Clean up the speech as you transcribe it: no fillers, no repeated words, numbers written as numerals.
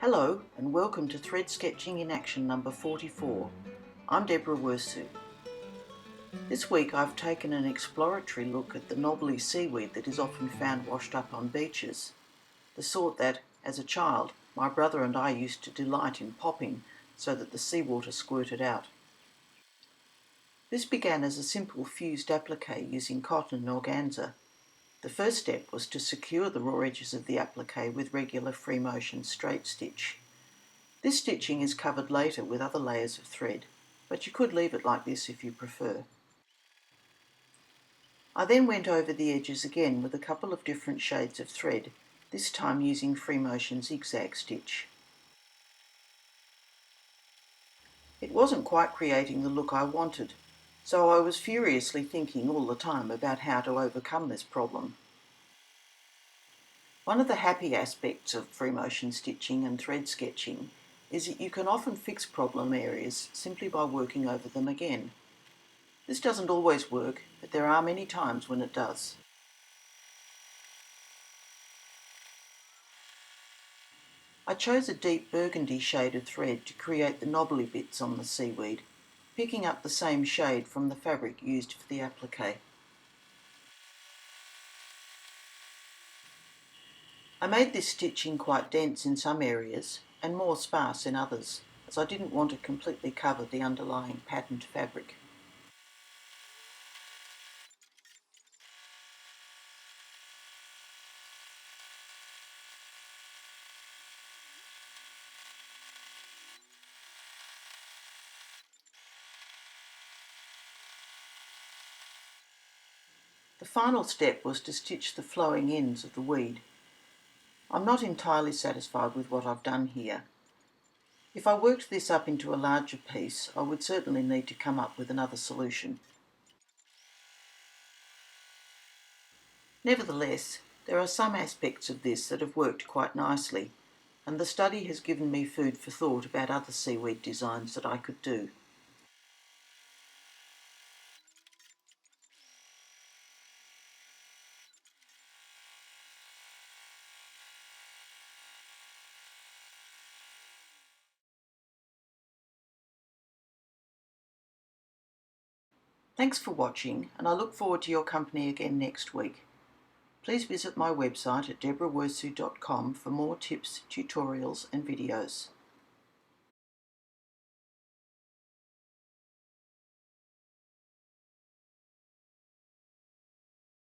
Hello and welcome to Thread Sketching in Action number 44. I'm Deborah Wirsu. This week I've taken an exploratory look at the knobbly seaweed that is often found washed up on beaches, the sort that, as a child, my brother and I used to delight in popping so that the seawater squirted out. This began as a simple fused applique using cotton and organza. The first step was to secure the raw edges of the applique with regular free motion straight stitch. This stitching is covered later with other layers of thread, but you could leave it like this if you prefer. I then went over the edges again with a couple of different shades of thread, this time using free motion zigzag stitch. It wasn't quite creating the look I wanted, so I was furiously thinking all the time about how to overcome this problem. One of the happy aspects of free motion stitching and thread sketching is that you can often fix problem areas simply by working over them again. This doesn't always work, but there are many times when it does. I chose a deep burgundy shade of thread to create the knobbly bits on the seaweed, picking up the same shade from the fabric used for the applique. I made this stitching quite dense in some areas and more sparse in others, as I didn't want to completely cover the underlying patterned fabric. The final step was to stitch the flowing ends of the weed. I'm not entirely satisfied with what I've done here. If I worked this up into a larger piece, I would certainly need to come up with another solution. Nevertheless, there are some aspects of this that have worked quite nicely, and the study has given me food for thought about other seaweed designs that I could do. Thanks for watching, and I look forward to your company again next week. Please visit my website at deborahwirsu.com for more tips, tutorials and videos.